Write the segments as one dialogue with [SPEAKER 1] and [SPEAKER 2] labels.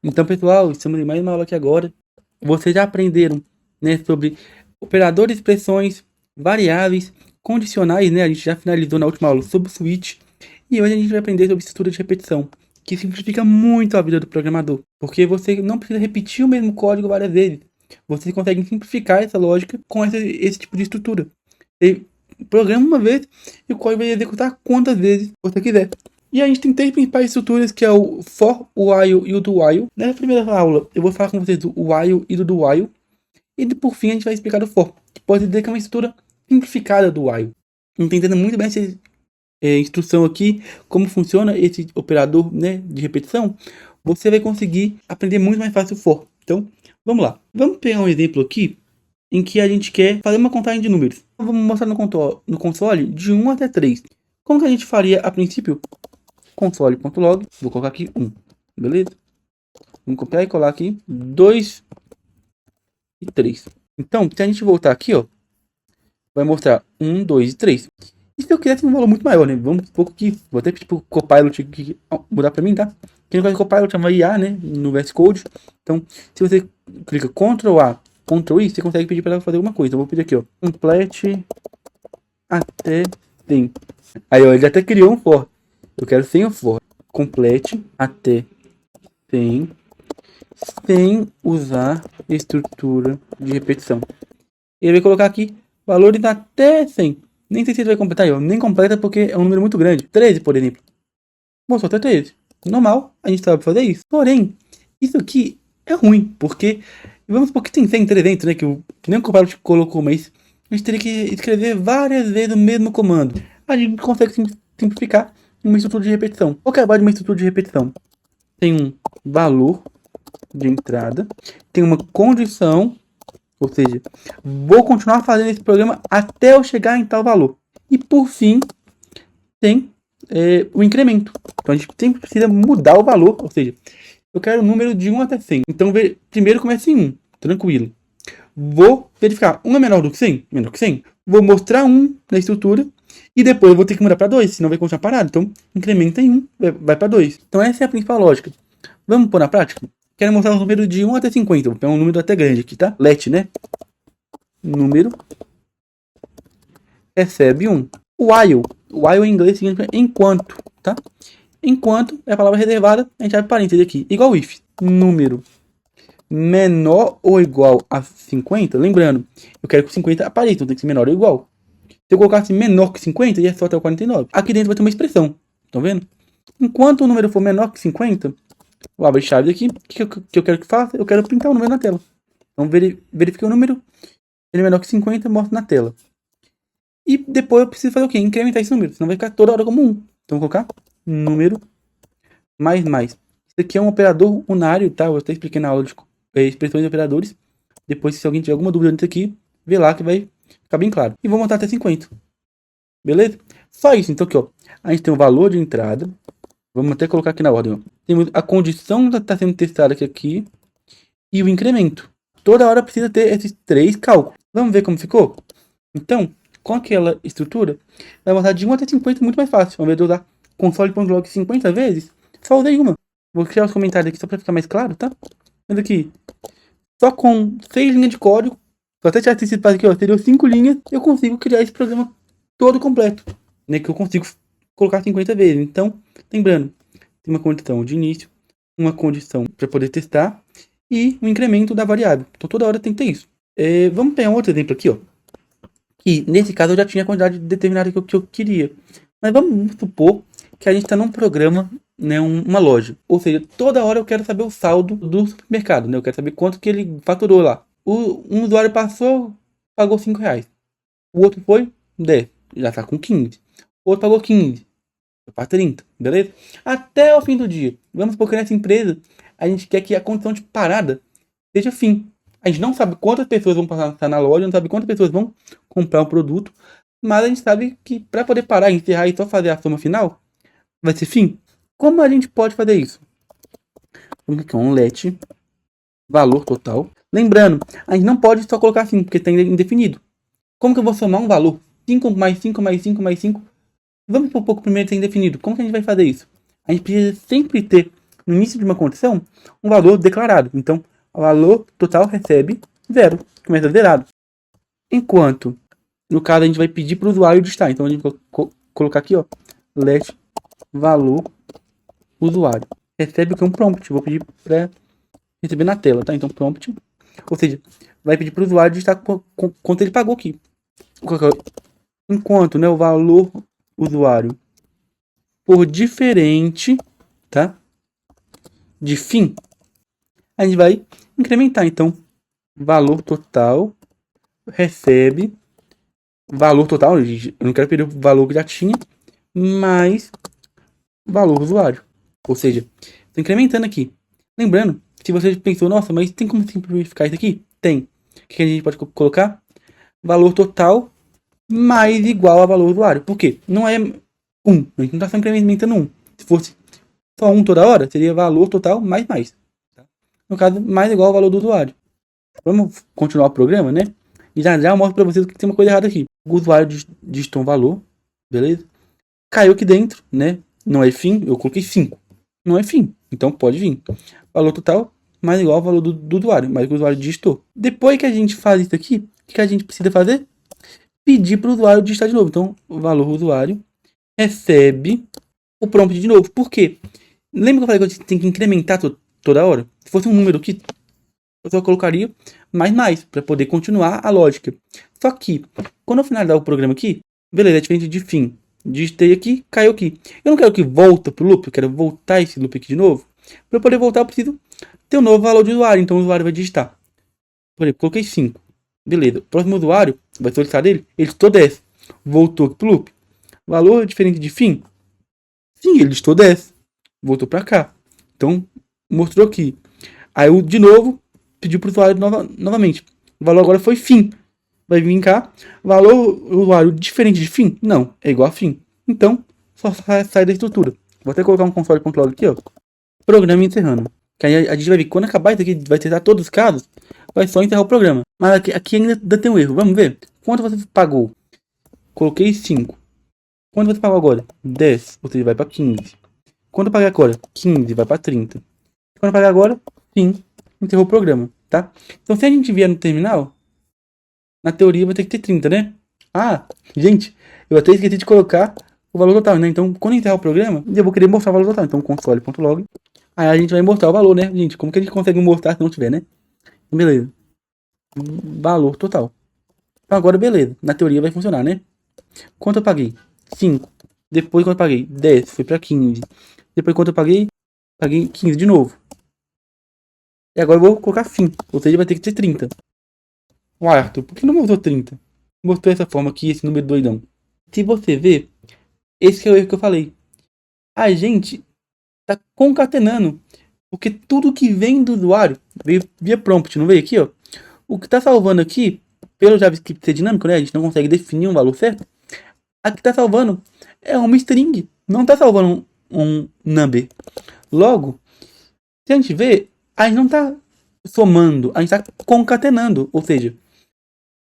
[SPEAKER 1] Então, pessoal, estamos em mais uma aula aqui agora. Vocês já aprenderam, né, sobre operadores, expressões, variáveis, condicionais, né? A gente já finalizou na última aula sobre o switch. E hoje a gente vai aprender sobre estrutura de repetição, que simplifica muito a vida do programador, porque você não precisa repetir o mesmo código várias vezes. Vocês conseguem simplificar essa lógica com esse tipo de estrutura. Você programa uma vez e o código vai executar quantas vezes você quiser. E a gente tem três principais estruturas, que é o for, o while e o do while. Nessa primeira aula, eu vou falar com vocês do while e do while. E por fim, a gente vai explicar do for, que pode dizer que é uma estrutura simplificada do while. Entendendo muito bem essa instrução aqui, como funciona esse operador, né, de repetição, você vai conseguir aprender muito mais fácil o for. Então, vamos lá. Vamos pegar um exemplo aqui, em que a gente quer fazer uma contagem de números. Vamos mostrar no console de 1 até 3. Como que a gente faria a princípio? Console.log, vou colocar aqui 1, beleza? Vamos copiar e colar aqui 2 e 3. Então, se a gente voltar aqui, ó, vai mostrar 1, 2 e 3. E se eu quisesse um valor muito maior, né? Vamos um pouco aqui, vou até pedir pro Copilot mudar para mim, tá? Quem não conhece o Copilot chama IA, né? No VS Code. Então, se você clica Ctrl A, Ctrl I, você consegue pedir para ela fazer alguma coisa. Então, eu vou pedir aqui, ó, complete até 100. Aí, ó, ele até criou um for. Eu quero sem o for. Complete até 100 sem usar estrutura de repetição. Ele vai colocar aqui valores até 100. Nem sei se ele vai completar, eu nem completa porque é um número muito grande. 13, por exemplo. Mostrou até 13. Normal, a gente sabe fazer isso. Porém, isso aqui é ruim, porque vamos supor que tem 100, 300, né? Que nem o Copilot colocou, mas a gente teria que escrever várias vezes o mesmo comando. A gente consegue simplificar uma estrutura de repetição. Qual que é a base de uma estrutura de repetição? Tem um valor de entrada, tem uma condição, ou seja, vou continuar fazendo esse programa até eu chegar em tal valor. E por fim, tem o incremento. Então a gente sempre precisa mudar o valor, ou seja, eu quero o número de 1 até 100. Então primeiro começa em 1, tranquilo. Vou verificar, 1 é menor do que 100? Menor que 100. Vou mostrar 1 na estrutura e depois eu vou ter que mudar para 2, senão vai continuar parado. Então incrementa em 1, vai para 2. Então essa é a principal lógica. Vamos pôr na prática? Quero mostrar os números de 1 até 50. Vou pegar um número até grande aqui, tá? Let, né? Número recebe 1. While. While em inglês significa enquanto, tá? Enquanto é a palavra reservada, a gente abre parênteses aqui. Igual if. Número menor ou igual a 50. Lembrando, eu quero que o 50 apareça, então tem que ser menor ou igual. Se eu colocasse menor que 50, ia só até o 49. Aqui dentro vai ter uma expressão. Estão vendo? Enquanto o número for menor que 50... eu abro chaves aqui. O que eu quero que faça? Eu quero printar o número na tela. Então verifiquei o número. Ele é menor que 50, mostro na tela. E depois eu preciso fazer o quê? Incrementar esse número. Senão vai ficar toda hora como 1. Então vou colocar número mais. Isso aqui é um operador unário, tá? Eu até expliquei na aula de expressões de operadores. Depois, se alguém tiver alguma dúvida nisso aqui, vê lá que vai ficar bem claro. E vou montar até 50. Beleza? Só isso. Então aqui, ó. A gente tem o valor de entrada. Vamos até colocar aqui na ordem, ó. Temos a condição que está sendo testada aqui e o incremento. Toda hora precisa ter esses 3 cálculos. Vamos ver como ficou? Então, com aquela estrutura, vai mostrar de 1 até 50 muito mais fácil. Ao invés de eu usar console.log 50 vezes, só usei uma. Vou criar os comentários aqui só para ficar mais claro, tá? Mas aqui, só com 6 linhas de código, se eu até tivesse antecipado aqui, ó, seria 5 linhas, eu consigo criar esse programa todo completo. Né, que eu consigo colocar 50 vezes. Então, lembrando, tem uma condição de início, uma condição para poder testar e um incremento da variável. Então toda hora tem que ter isso. Vamos pegar um outro exemplo aqui, ó. Que nesse caso eu já tinha a quantidade determinada que eu queria. Mas vamos supor que a gente está num programa, né, uma loja. Ou seja, toda hora eu quero saber o saldo do supermercado, né? Eu quero saber quanto que ele faturou lá. Um usuário passou, pagou 5 reais. O outro foi 10, já está com 15. O outro pagou 15. Para 30, beleza? Até o fim do dia. Vamos supor que nessa empresa a gente quer que a condição de parada seja fim. A gente não sabe quantas pessoas vão passar na loja, não sabe quantas pessoas vão comprar um produto, mas a gente sabe que para poder parar, encerrar e só fazer a soma final, vai ser fim. Como a gente pode fazer isso? Vamos aqui, um let, valor total. Lembrando, a gente não pode só colocar assim, porque está indefinido. Como que eu vou somar um valor? 5 mais 5 mais 5 mais 5 Vamos por pouco primeiro ter indefinido. Como que a gente vai fazer isso? A gente precisa sempre ter, no início de uma condição, um valor declarado. Então, o valor total recebe 0. Começa zerado. Enquanto, no caso, a gente vai pedir para o usuário digitar. Então, a gente vai colocar aqui, ó, let valor usuário. Recebe o que é um prompt. Vou pedir para receber na tela, tá? Então, prompt. Ou seja, vai pedir para o usuário digitar quanto ele pagou aqui. Enquanto, né, o valor usuário por diferente, tá? De fim, a gente vai incrementar. Então, valor total recebe valor total. Eu não quero perder o valor que já tinha, mais valor usuário. Ou seja, estou incrementando aqui. Lembrando, se você pensou, nossa, mas tem como simplificar isso aqui? Tem. O que a gente pode colocar? Valor total mais igual a valor usuário. Por quê? Não é 1. A gente não está só incrementando 1. Se fosse só 1 toda hora, seria valor total mais. Tá? No caso, mais igual ao valor do usuário. Vamos continuar o programa, né? E já eu mostro para vocês que tem uma coisa errada aqui. O usuário digitou um valor, beleza? Caiu aqui dentro, né? Não é fim, eu coloquei 5. Não é fim, então pode vir. Valor total mais igual ao valor do usuário, mais que o usuário digitou. Depois que a gente faz isso aqui, o que a gente precisa fazer? Pedir para o usuário digitar de novo. Então, o valor usuário recebe o prompt de novo. Por quê? Lembra que eu falei que a gente tem que incrementar toda hora? Se fosse um número aqui, eu só colocaria mais para poder continuar a lógica. Só que, quando eu finalizar o programa aqui, beleza, é diferente de fim. Digitei aqui, caiu aqui. Eu não quero que volte pro loop, eu quero voltar esse loop aqui de novo. Para eu poder voltar, eu preciso ter um novo valor de usuário. Então o usuário vai digitar. Por exemplo, coloquei 5. Beleza. O próximo usuário vai solicitar dele. Ele digitou 10. Voltou aqui pro loop. Valor diferente de fim? Sim, ele digitou 10. Voltou para cá. Então, mostrou aqui. Aí eu, de novo, pediu pro usuário novamente. O valor agora foi fim. Vai vir cá. Valor usuário diferente de fim? Não, é igual a fim. Então, só sai da estrutura. Vou até colocar um console.log aqui, ó. Programa encerrando. Que aí a gente vai ver que quando acabar isso aqui, vai testar todos os casos, vai só encerrar o programa. Mas aqui ainda tem um erro. Vamos ver. Quanto você pagou? Coloquei 5. Quanto você pagou agora? 10. Ou seja, vai para 15. Quanto eu paguei agora? 15, vai para 30. Quando eu pagar agora, fim. Encerrou o programa, tá? Então, se a gente vier no terminal, na teoria vai ter que ter 30, né? Ah, gente, eu até esqueci de colocar o valor total, né? Então, quando encerrar o programa, eu vou querer mostrar o valor total. Então, console.log. Aí a gente vai mostrar o valor, né, gente? Como que a gente consegue mostrar se não tiver, né? Beleza. Valor total. Então, agora, beleza. Na teoria vai funcionar, né? Quanto eu paguei? 5. Depois, quanto eu paguei? 10. Foi pra 15. Depois, quanto eu paguei? Paguei 15 de novo. E agora eu vou colocar fim. Ou seja, vai ter que ser 30. Uai, Arthur, por que não mostrou 30? Mostrou essa forma aqui, esse número doidão. Se você ver, esse é o erro que eu falei. A gente tá concatenando. Porque tudo que vem do usuário veio via prompt, não veio aqui, ó. O que tá salvando aqui, pelo JavaScript ser dinâmico, né? A gente não consegue definir um valor certo. A que tá salvando é uma string. Não tá salvando um number. Logo, se a gente ver, a gente não tá somando, a gente tá concatenando. Ou seja,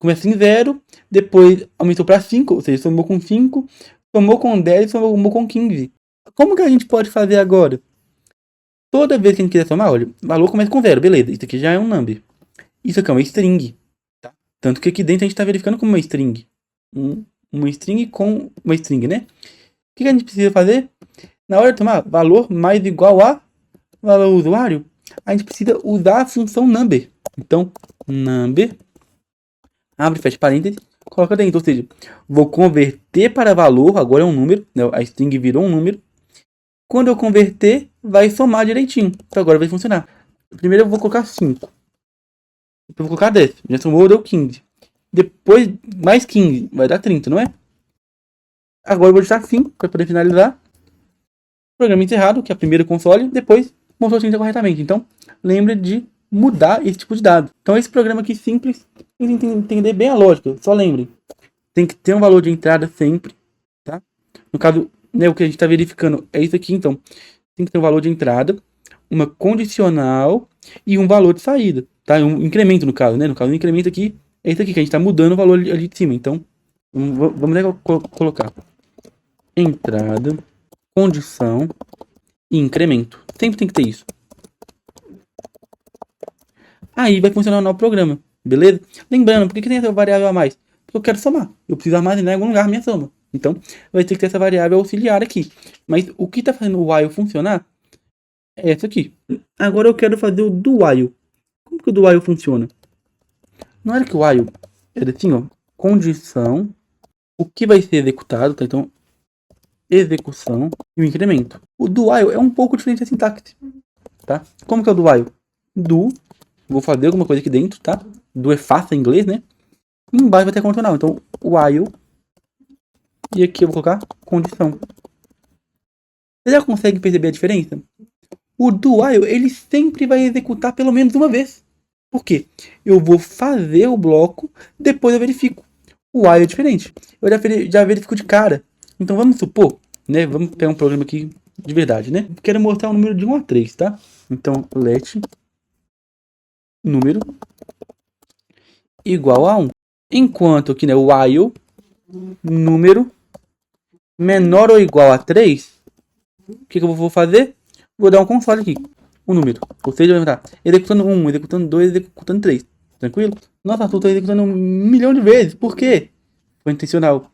[SPEAKER 1] começa em 0, depois aumentou para 5, ou seja, somou com 5, somou com 10, somou com 15. Como que a gente pode fazer agora? Toda vez que a gente quiser somar, olha, o valor começa com 0, beleza, isso aqui já é um number. Isso aqui é uma string, tá? Tanto que aqui dentro a gente está verificando como uma string. Uma string com uma string, né? O que a gente precisa fazer? Na hora de tomar valor mais igual a valor usuário, a gente precisa usar a função number. Então, number, abre, fecha parênteses, coloca dentro. Ou seja, vou converter para valor, agora é um número, né? A string virou um número. Quando eu converter, vai somar direitinho. Então agora vai funcionar. Primeiro eu vou colocar 5. Depois eu vou colocar 10. Já somou, deu 15. Depois, mais 15. Vai dar 30, não é? Agora eu vou digitar fim, para poder finalizar. Programa encerrado, que é a primeira console. Depois, mostrou 30 corretamente. Então, lembre de mudar esse tipo de dado. Então, esse programa aqui simples, tem que entender bem a lógica. Só lembre. Tem que ter um valor de entrada sempre, tá? No caso, né, o que a gente está verificando é isso aqui, então. Tem que ter um valor de entrada, uma condicional e um valor de saída, tá? Um incremento no caso, né? No caso, o incremento aqui é isso aqui, que a gente está mudando o valor ali de cima. Então, vamos colocar. entrada, condição e incremento. Sempre tem que ter isso. Aí vai funcionar o novo programa, beleza? Lembrando, por que tem essa variável a mais? Porque eu quero somar. Eu preciso armazenar em algum lugar a minha soma. Então, vai ter que ter essa variável auxiliar aqui. Mas o que está fazendo o while funcionar é essa aqui. Agora eu quero fazer o do while. Como que o do while funciona? Não era que o while era assim, ó. Condição, o que vai ser executado, tá? Então, execução e o incremento. O do while é um pouco diferente da sintaxe, tá? Como que é o do while? Do, vou fazer alguma coisa aqui dentro, tá? Do é fácil em inglês, né? E embaixo vai ter condicional. Então, while. E aqui eu vou colocar condição. Você já consegue perceber a diferença? O do while, ele sempre vai executar pelo menos uma vez. Por quê? Eu vou fazer o bloco, depois eu verifico. O while é diferente. Eu já verifico de cara. Então vamos supor, né? Vamos pegar um programa aqui de verdade, né? Quero mostrar um número de 1 a 3, tá? Então, let número igual a 1. Enquanto aqui, né, o while número menor ou igual a 3, o que eu vou fazer? Vou dar um console aqui, o número. Ou seja, vai estar executando 1, executando 2, executando 3. Tranquilo? Nossa, Arthur, tá executando 1 milhão de vezes. Por quê? Foi intencional.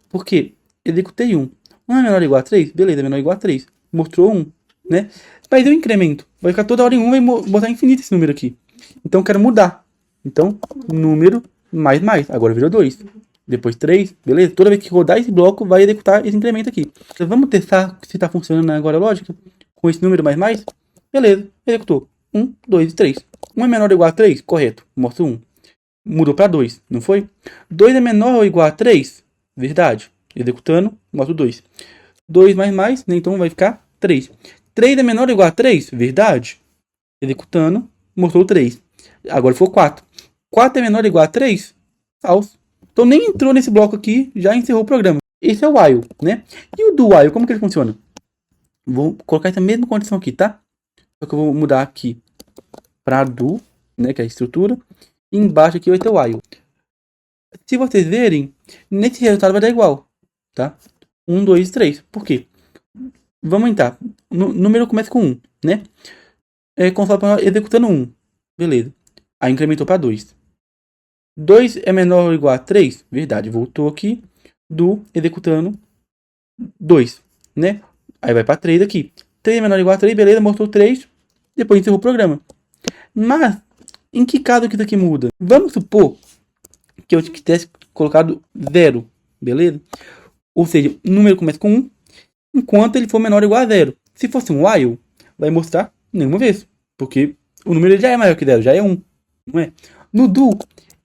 [SPEAKER 1] Por quê? Executei 1. 1 é menor ou igual a 3? Beleza, é menor ou igual a 3. Mostrou 1, né? Mas deu incremento. Vai ficar toda hora em 1, vai botar infinito esse número aqui. Então eu quero mudar. Então, número mais. Agora virou 2. Depois 3, beleza? Toda vez que rodar esse bloco, vai executar esse incremento aqui. Então, vamos testar se está funcionando agora a lógica. Com esse número mais. Beleza, executou. 1, 2 e 3. 1 é menor ou igual a 3? Correto. Mostra 1. Mudou para 2, não foi? 2 é menor ou igual a 3? Verdade. Executando, mostra 2. 2 mais, né? Então vai ficar 3. 3 é menor ou igual a 3? Verdade. Executando, mostrou 3. Agora ficou 4. 4 é menor ou igual a 3? Falso. Então nem entrou nesse bloco aqui, já encerrou o programa. Esse é o while, né? E o do while, como que ele funciona? Vou colocar essa mesma condição aqui, tá? Só que eu vou mudar aqui para do, né, que é a estrutura. E embaixo aqui vai ter o while. Se vocês verem, nesse resultado vai dar igual, tá? 1, 2, 3. Por quê? Vamos entrar. O número começa com 1, né? Console executando 1. Beleza. Aí incrementou para 2. 2 é menor ou igual a 3? Verdade. Voltou aqui. Do executando 2, né? Aí vai para 3 aqui. 3 é menor ou igual a 3, beleza, mostrou 3. Depois encerrou o programa. Mas, em que caso que isso aqui muda? Vamos supor que eu tivesse colocado 0, beleza? Ou seja, o número começa com 1, enquanto ele for menor ou igual a 0. Se fosse um while, vai mostrar nenhuma vez, porque o número já é maior que 0, já é 1, não é? No do,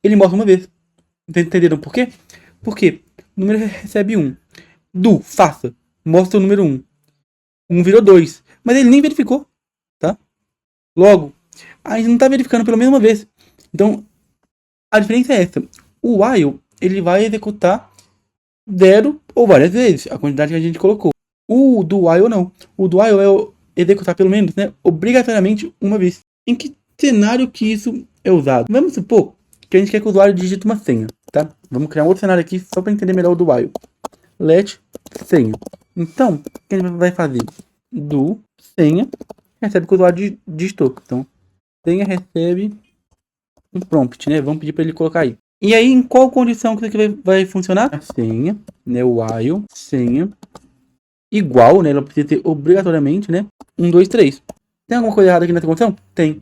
[SPEAKER 1] ele mostra uma vez. Entenderam por quê? Porque o número recebe 1. Do, faça, mostra o número 1. 1 virou 2, mas ele nem verificou, tá? Logo, a gente não está verificando pela mesma vez. Então, a diferença é essa. O while, ele vai executar 0 ou várias vezes, a quantidade que a gente colocou. O do while não. O do while é executar pelo menos, né, obrigatoriamente uma vez. Em que cenário que isso é usado? Vamos supor que a gente quer que o usuário digite uma senha, tá? Vamos criar um outro cenário aqui só para entender melhor o do while. Let senha. Então, o que a gente vai fazer? Do senha recebe o que o usuário digitou. Então, senha recebe um prompt, né? Vamos pedir para ele colocar aí. E aí, em qual condição que isso aqui vai funcionar? A senha, né? O while, senha, igual, né? Ela precisa ter obrigatoriamente, né? 1, 2, 3. Tem alguma coisa errada aqui nessa condição? Tem.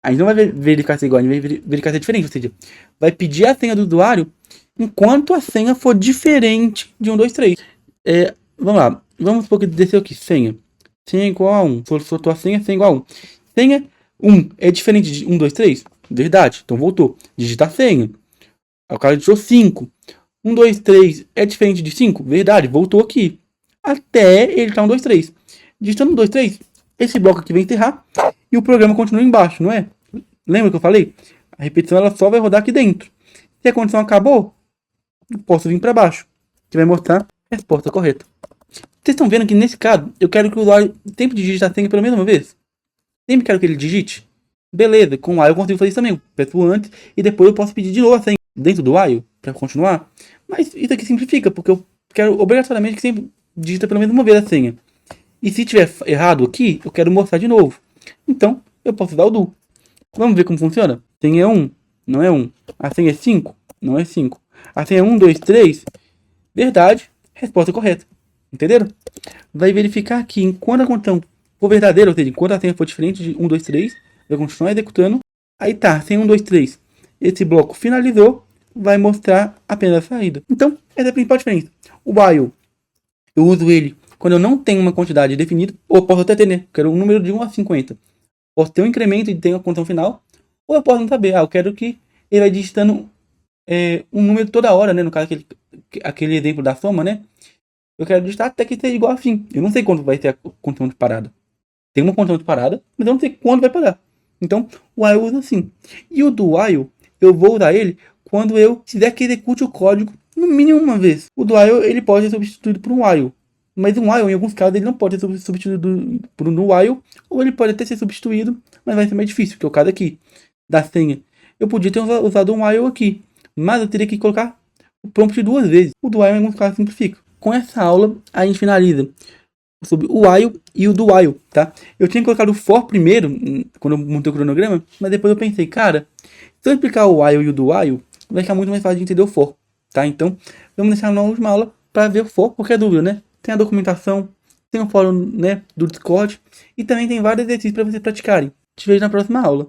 [SPEAKER 1] A gente não vai verificar se é igual, a gente vai verificar se é diferente. Ou seja, vai pedir a senha do usuário enquanto a senha for diferente de 1, 2, 3. Vamos lá. Vamos supor que desceu aqui, senha. Senha igual a 1. Soltou a senha, senha igual a 1. Senha 1 é diferente de 1, 2, 3? Verdade. Então voltou. Digitar senha. O cara digitou 5. 1, 2, 3 é diferente de 5? Verdade. Voltou aqui. Até ele tá 1, 2, 3. Digitando 1, 2, 3, esse bloco aqui vai encerrar e o programa continua embaixo, não é? Lembra que eu falei? A repetição ela só vai rodar aqui dentro. Se a condição acabou, eu posso vir para baixo, que vai mostrar a resposta correta. Vocês estão vendo que nesse caso, eu quero que o usuário sempre digite a senha pela mesma vez? Sempre quero que ele digite? Beleza, com o while eu consigo fazer isso também. Eu peço antes e depois eu posso pedir de novo a senha dentro do while para continuar. Mas isso aqui simplifica, porque eu quero obrigatoriamente que sempre digita pelo menos uma vez a senha. E se tiver errado aqui, eu quero mostrar de novo. Então, eu posso usar o do. Vamos ver como funciona? A senha é 1, não é 1. A senha é 5, não é 5. A senha é 1, 2, 3. Verdade, resposta correta. Entenderam? Vai verificar aqui, enquanto a condição for verdadeira, ou seja, enquanto a senha for diferente de 1, 2, 3, vai continuar executando. Aí tá, senha 1, 2, 3. Esse bloco finalizou, vai mostrar apenas a saída. Então, essa é a principal diferença. O while, eu uso ele quando eu não tenho uma quantidade definida, ou posso até ter, né? Quero um número de 1 a 50. Posso ter um incremento e ter uma condição final, ou eu posso não saber, eu quero que ele vai digitando um número toda hora, né? No caso, aquele exemplo da soma, né? Eu quero digitar até que seja igual a fim. Eu não sei quando vai ter a condição de parada. Tem uma condição de parada, mas eu não sei quando vai parar. Então, o while eu uso assim. E o do while, eu vou usar ele quando eu quiser que execute o código no mínimo uma vez. O do while, ele pode ser substituído por um while. Mas um while, em alguns casos, ele não pode ser substituído por um while, ou ele pode até ser substituído, mas vai ser mais difícil, que é o caso aqui da senha. Eu podia ter usado um while aqui, mas eu teria que colocar o prompt duas vezes. O do while, em alguns casos, simplifica. Com essa aula, a gente finaliza sobre o while e o do while, tá? Eu tinha colocado o for primeiro, quando eu montei o cronograma, mas depois eu pensei, cara, se eu explicar o while e o do while, vai ficar muito mais fácil de entender o for, tá? Então, vamos deixar na última aula para ver o for, qualquer dúvida, né? Tem a documentação, tem o fórum, né, do Discord, e também tem vários exercícios para vocês praticarem. Te vejo na próxima aula.